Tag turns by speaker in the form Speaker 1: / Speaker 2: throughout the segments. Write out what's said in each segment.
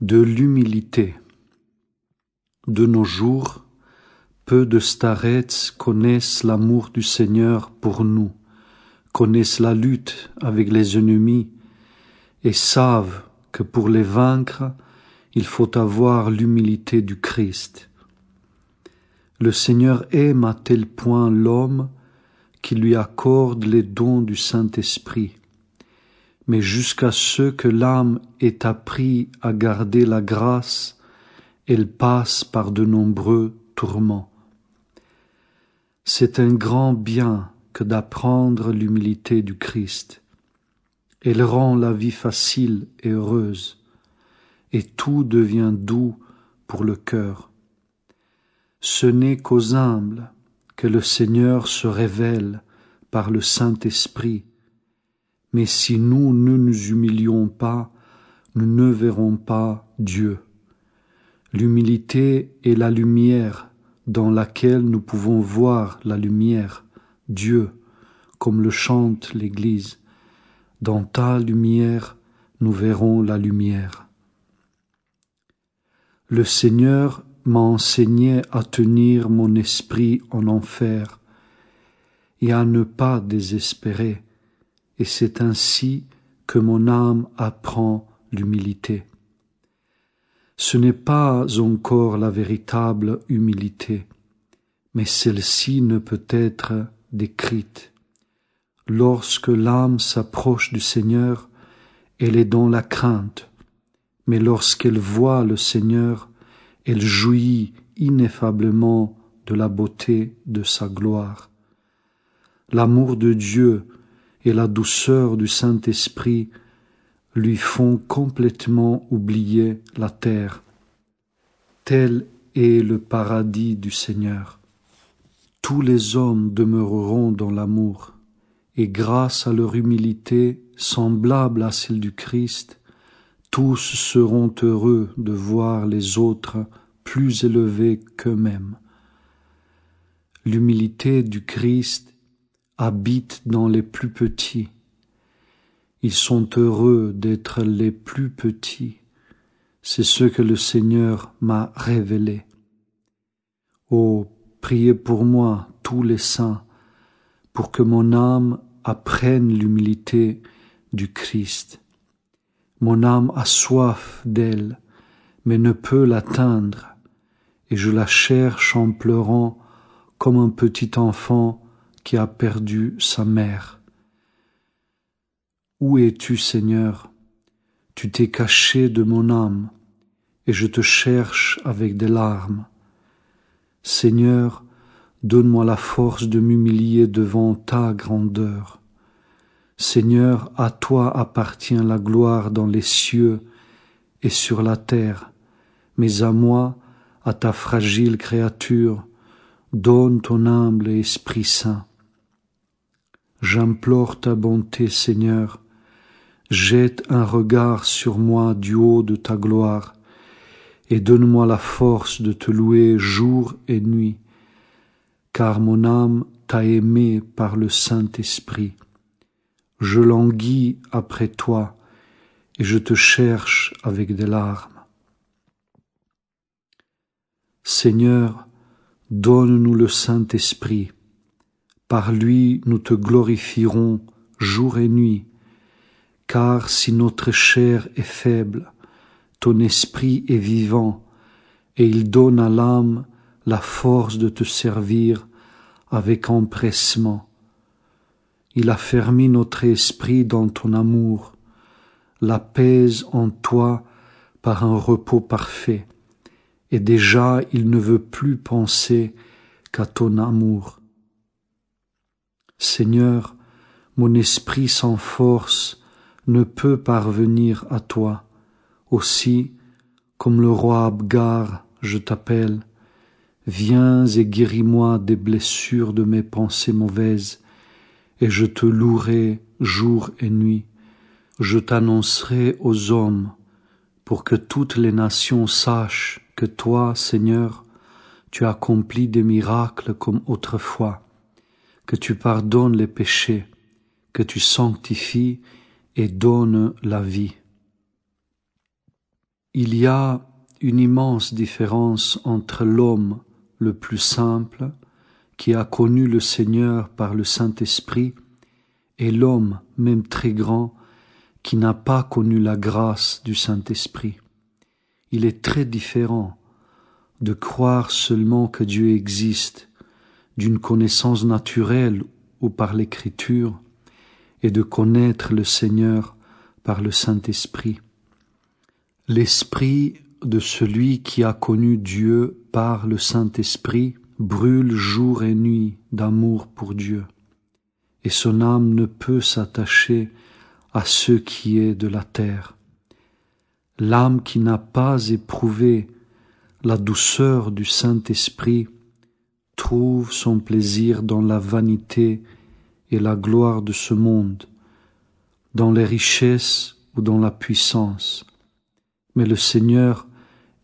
Speaker 1: De l'humilité. De nos jours, peu de starets connaissent l'amour du Seigneur pour nous, connaissent la lutte avec les ennemis et savent que pour les vaincre, il faut avoir l'humilité du Christ. Le Seigneur aime à tel point l'homme qu'il lui accorde les dons du Saint-Esprit. Mais jusqu'à ce que l'âme ait appris à garder la grâce, elle passe par de nombreux tourments. C'est un grand bien que d'apprendre l'humilité du Christ. Elle rend la vie facile et heureuse, et tout devient doux pour le cœur. Ce n'est qu'aux humbles que le Seigneur se révèle par le Saint-Esprit. Mais si nous ne nous humilions pas, nous ne verrons pas Dieu. L'humilité est la lumière dans laquelle nous pouvons voir la lumière, Dieu, comme le chante l'Église. Dans ta lumière, nous verrons la lumière. Le Seigneur m'a enseigné à tenir mon esprit en enfer et à ne pas désespérer. Et c'est ainsi que mon âme apprend l'humilité. Ce n'est pas encore la véritable humilité, mais celle-ci ne peut être décrite. Lorsque l'âme s'approche du Seigneur, elle est dans la crainte, mais lorsqu'elle voit le Seigneur, elle jouit ineffablement de la beauté de sa gloire. L'amour de Dieu et la douceur du Saint-Esprit lui font complètement oublier la terre. Tel est le paradis du Seigneur. Tous les hommes demeureront dans l'amour, et grâce à leur humilité semblable à celle du Christ, tous seront heureux de voir les autres plus élevés qu'eux-mêmes. L'humilité du Christ habite dans les plus petits. Ils sont heureux d'être les plus petits. C'est ce que le Seigneur m'a révélé. Oh, priez pour moi, tous les saints, pour que mon âme apprenne l'humilité du Christ. Mon âme a soif d'elle, mais ne peut l'atteindre, et je la cherche en pleurant comme un petit enfant qui a perdu sa mère. Où es-tu, Seigneur? Tu t'es caché de mon âme, et je te cherche avec des larmes. Seigneur, donne-moi la force de m'humilier devant ta grandeur. Seigneur, à toi appartient la gloire dans les cieux et sur la terre, mais à moi, à ta fragile créature, donne ton humble Esprit Saint. J'implore ta bonté, Seigneur, jette un regard sur moi du haut de ta gloire, et donne-moi la force de te louer jour et nuit, car mon âme t'a aimé par le Saint-Esprit. Je languis après toi, et je te cherche avec des larmes. Seigneur, donne-nous le Saint-Esprit. Par lui nous te glorifierons jour et nuit, car si notre chair est faible, ton esprit est vivant, et il donne à l'âme la force de te servir avec empressement. Il affermit notre esprit dans ton amour, l'apaise en toi par un repos parfait, et déjà il ne veut plus penser qu'à ton amour. Seigneur, mon esprit sans force ne peut parvenir à toi. Aussi, comme le roi Abgar, je t'appelle. Viens et guéris-moi des blessures de mes pensées mauvaises, et je te louerai jour et nuit. Je t'annoncerai aux hommes, pour que toutes les nations sachent que toi, Seigneur, tu accomplis des miracles comme autrefois, que tu pardonnes les péchés, que tu sanctifies et donnes la vie. Il y a une immense différence entre l'homme le plus simple, qui a connu le Seigneur par le Saint-Esprit, et l'homme, même très grand, qui n'a pas connu la grâce du Saint-Esprit. Il est très différent de croire seulement que Dieu existe, d'une connaissance naturelle ou par l'Écriture, et de connaître le Seigneur par le Saint-Esprit. L'esprit de celui qui a connu Dieu par le Saint-Esprit brûle jour et nuit d'amour pour Dieu, et son âme ne peut s'attacher à ce qui est de la terre. L'âme qui n'a pas éprouvé la douceur du Saint-Esprit trouve son plaisir dans la vanité et la gloire de ce monde, dans les richesses ou dans la puissance. Mais le Seigneur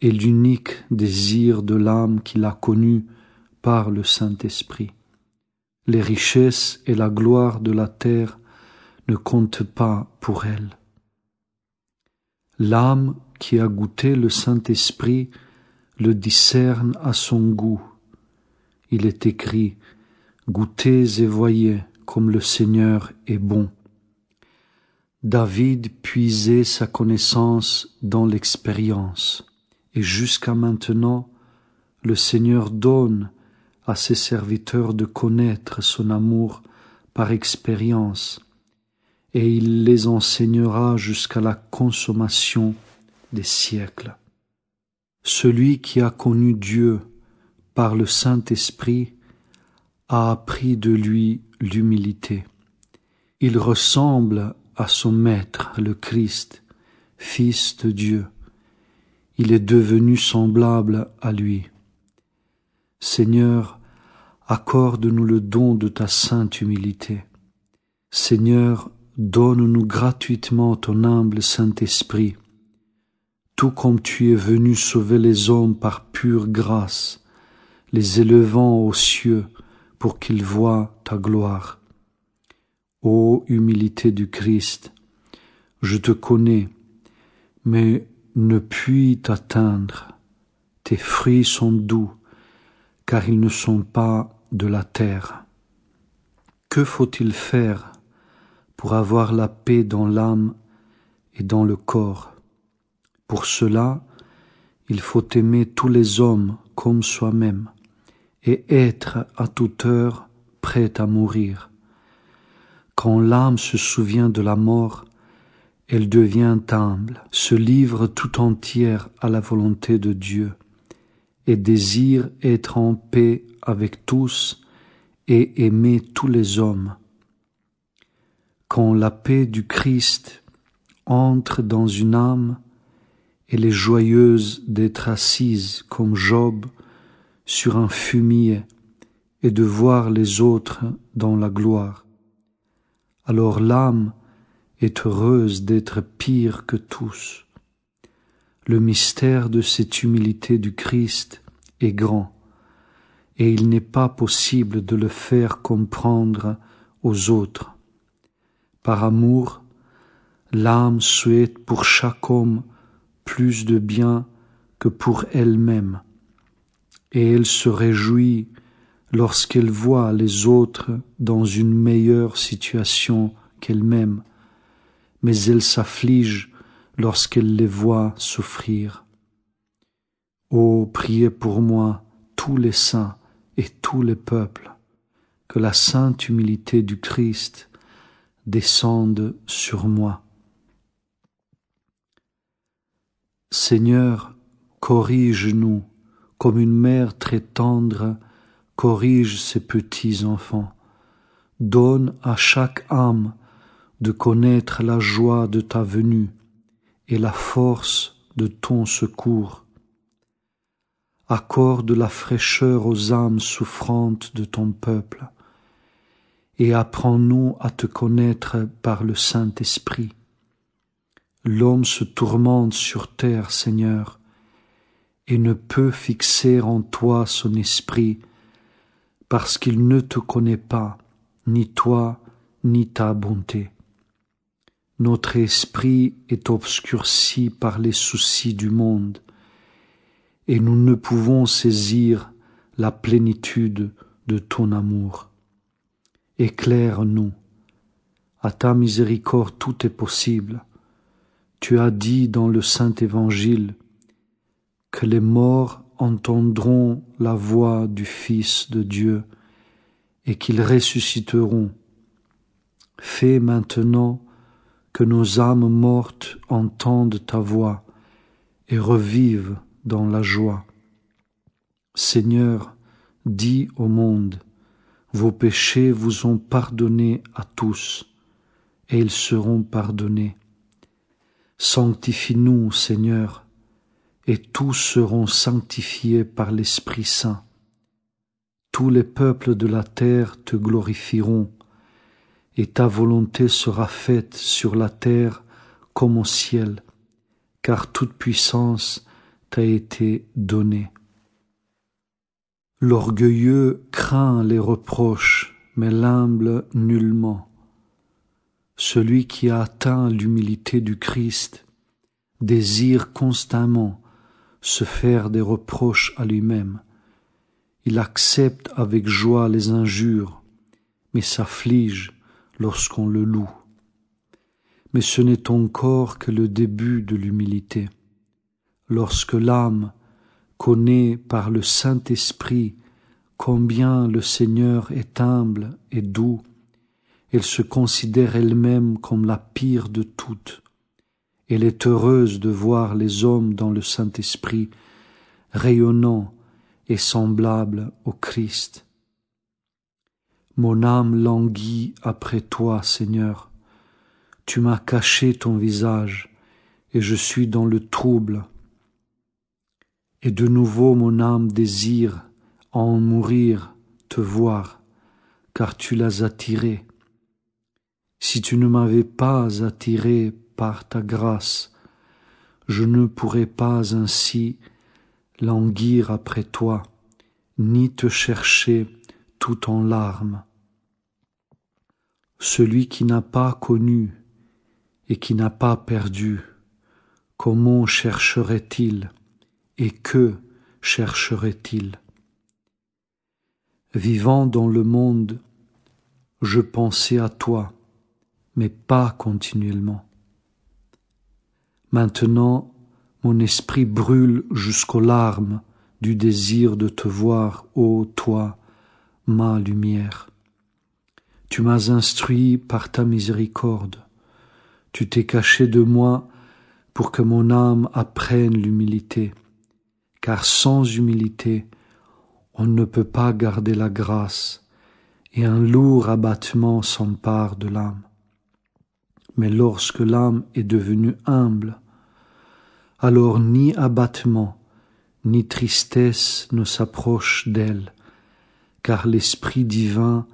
Speaker 1: est l'unique désir de l'âme qu'il a connu par le Saint-Esprit. Les richesses et la gloire de la terre ne comptent pas pour elle. L'âme qui a goûté le Saint-Esprit le discerne à son goût. Il est écrit « Goûtez et voyez comme le Seigneur est bon ». David puisait sa connaissance dans l'expérience, et jusqu'à maintenant, le Seigneur donne à ses serviteurs de connaître son amour par expérience, et il les enseignera jusqu'à la consommation des siècles. Celui qui a connu Dieu par le Saint-Esprit a appris de lui l'humilité. Il ressemble à son Maître, le Christ, Fils de Dieu. Il est devenu semblable à lui. Seigneur, accorde-nous le don de ta sainte humilité. Seigneur, donne-nous gratuitement ton humble Saint-Esprit, tout comme tu es venu sauver les hommes par pure grâce, les élevant aux cieux pour qu'ils voient ta gloire. Ô humilité du Christ, je te connais, mais ne puis t'atteindre. Tes fruits sont doux, car ils ne sont pas de la terre. Que faut-il faire pour avoir la paix dans l'âme et dans le corps? Pour cela, il faut aimer tous les hommes comme soi-même et être à toute heure prêt à mourir. Quand l'âme se souvient de la mort, elle devient humble, se livre tout entière à la volonté de Dieu et désire être en paix avec tous et aimer tous les hommes. Quand la paix du Christ entre dans une âme, elle est joyeuse d'être assise comme Job sur un fumier et de voir les autres dans la gloire. Alors l'âme est heureuse d'être pire que tous. Le mystère de cette humilité du Christ est grand, et il n'est pas possible de le faire comprendre aux autres. Par amour, l'âme souhaite pour chaque homme plus de bien que pour elle-même, et elle se réjouit lorsqu'elle voit les autres dans une meilleure situation qu'elle-même, mais elle s'afflige lorsqu'elle les voit souffrir. Ô, priez pour moi, tous les saints et tous les peuples, que la sainte humilité du Christ descende sur moi. Seigneur, corrige-nous, comme une mère très tendre corrige ses petits enfants. Donne à chaque âme de connaître la joie de ta venue et la force de ton secours. Accorde la fraîcheur aux âmes souffrantes de ton peuple et apprends-nous à te connaître par le Saint-Esprit. L'homme se tourmente sur terre, Seigneur, et ne peut fixer en toi son esprit parce qu'il ne te connaît pas, ni toi, ni ta bonté. notre esprit est obscurci par les soucis du monde, et nous ne pouvons saisir la plénitude de ton amour. Éclaire-nous. À ta miséricorde tout est possible. Tu as dit dans le Saint-Évangile que les morts entendront la voix du Fils de Dieu et qu'ils ressusciteront. Fais maintenant que nos âmes mortes entendent ta voix et revivent dans la joie. Seigneur, dis au monde, vos péchés vous ont pardonnés à tous, et ils seront pardonnés. Sanctifie-nous, Seigneur, et tous seront sanctifiés par l'Esprit Saint. Tous les peuples de la terre te glorifieront, et ta volonté sera faite sur la terre comme au ciel, car toute puissance t'a été donnée. L'orgueilleux craint les reproches, mais l'humble nullement. Celui qui a atteint l'humilité du Christ désire constamment se faire des reproches à lui-même. Il accepte avec joie les injures, mais s'afflige lorsqu'on le loue. Mais ce n'est encore que le début de l'humilité. Lorsque l'âme connaît par le Saint-Esprit combien le Seigneur est humble et doux, elle se considère elle-même comme la pire de toutes. Elle est heureuse de voir les hommes dans le Saint-Esprit rayonnants et semblables au Christ. Mon âme languit après toi, Seigneur. Tu m'as caché ton visage et je suis dans le trouble. Et de nouveau mon âme désire en mourir te voir, car tu l'as attiré. Si tu ne m'avais pas attiré par ta grâce, je ne pourrais pas ainsi languir après toi, ni te chercher tout en larmes. Celui qui n'a pas connu et qui n'a pas perdu, comment chercherait-il et que chercherait-il? Vivant dans le monde, je pensais à toi, mais pas continuellement. Maintenant, mon esprit brûle jusqu'aux larmes du désir de te voir, ô toi, ma lumière. Tu m'as instruit par ta miséricorde. Tu t'es caché de moi pour que mon âme apprenne l'humilité, car sans humilité, on ne peut pas garder la grâce, et un lourd abattement s'empare de l'âme. Mais lorsque l'âme est devenue humble, alors ni abattement, ni tristesse ne s'approchent d'elle, car l'Esprit divin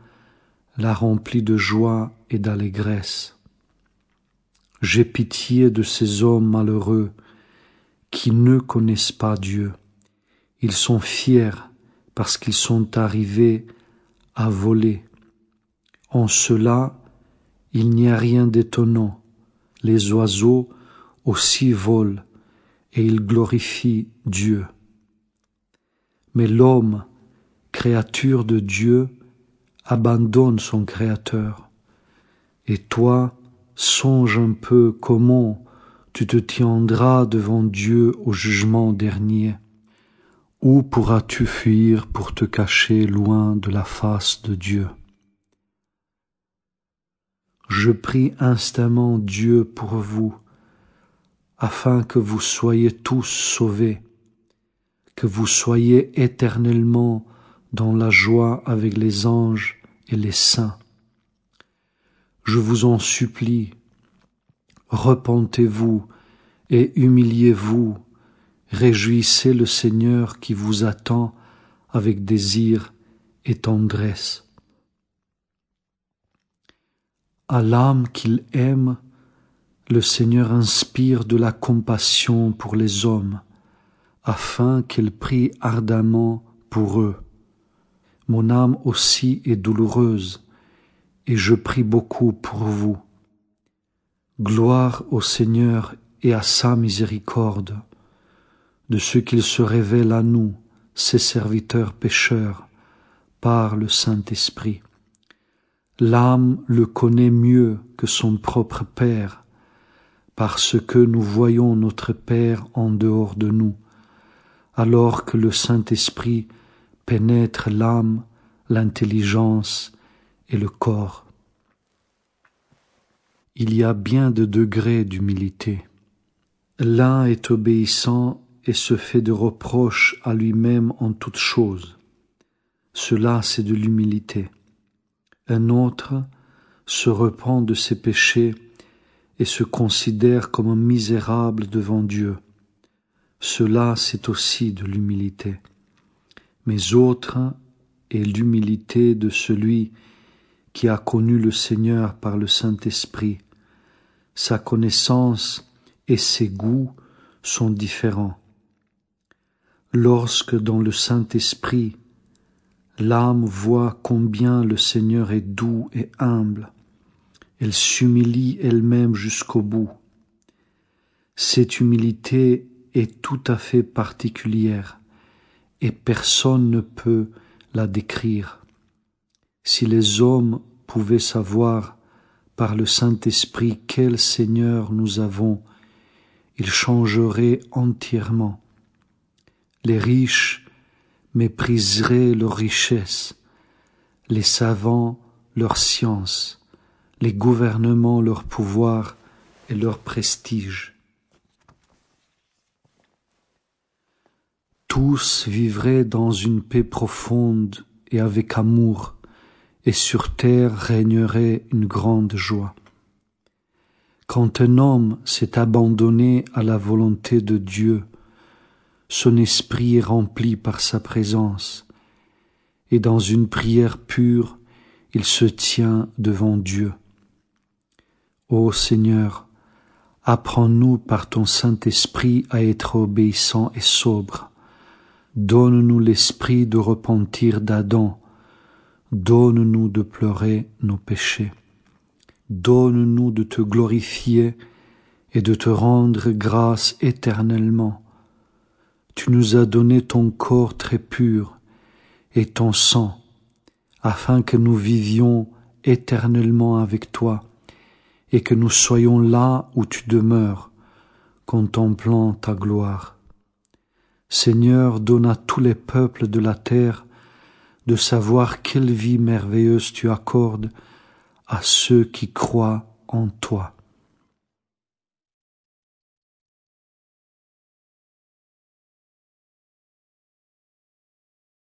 Speaker 1: la remplit de joie et d'allégresse. J'ai pitié de ces hommes malheureux qui ne connaissent pas Dieu. Ils sont fiers parce qu'ils sont arrivés à voler. En cela, il n'y a rien d'étonnant. Les oiseaux aussi volent et ils glorifient Dieu. Mais l'homme, créature de Dieu, abandonne son Créateur. Et toi, songe un peu comment tu te tiendras devant Dieu au jugement dernier. Où pourras-tu fuir pour te cacher loin de la face de Dieu? Je prie instamment Dieu pour vous, afin que vous soyez tous sauvés, que vous soyez éternellement dans la joie avec les anges et les saints. Je vous en supplie, repentez-vous et humiliez-vous, réjouissez le Seigneur qui vous attend avec désir et tendresse. À l'âme qu'il aime, le Seigneur inspire de la compassion pour les hommes, afin qu'elle prie ardemment pour eux. Mon âme aussi est douloureuse, et je prie beaucoup pour vous. Gloire au Seigneur et à sa miséricorde, de ce qu'il se révèle à nous, ses serviteurs pécheurs, par le Saint-Esprit. L'âme le connaît mieux que son propre Père, parce que nous voyons notre Père en dehors de nous, alors que le Saint-Esprit pénètre l'âme, l'intelligence et le corps. Il y a bien de degrés d'humilité. L'un est obéissant et se fait de reproches à lui-même en toutes choses. Cela, c'est de l'humilité. Un autre se repent de ses péchés et se considère comme un misérable devant Dieu. Cela, c'est aussi de l'humilité. Mais autre est l'humilité de celui qui a connu le Seigneur par le Saint-Esprit. Sa connaissance et ses goûts sont différents. Lorsque dans le Saint-Esprit, l'âme voit combien le Seigneur est doux et humble, elle s'humilie elle-même jusqu'au bout. Cette humilité est tout à fait particulière et personne ne peut la décrire. Si les hommes pouvaient savoir par le Saint-Esprit quel Seigneur nous avons, ils changeraient entièrement. Les riches mépriseraient leur richesse, les savants leur science, les gouvernements leur pouvoir et leur prestige. Tous vivraient dans une paix profonde et avec amour, et sur terre régnerait une grande joie. Quand un homme s'est abandonné à la volonté de Dieu, son esprit est rempli par sa présence, et dans une prière pure, il se tient devant Dieu. Ô Seigneur, apprends-nous par ton Saint-Esprit à être obéissants et sobres. Donne-nous l'esprit de repentir d'Adam. Donne-nous de pleurer nos péchés. Donne-nous de te glorifier et de te rendre grâce éternellement. Tu nous as donné ton corps très pur et ton sang, afin que nous vivions éternellement avec toi et que nous soyons là où tu demeures, contemplant ta gloire. Seigneur, donne à tous les peuples de la terre de savoir quelle vie merveilleuse tu accordes à ceux qui croient en toi.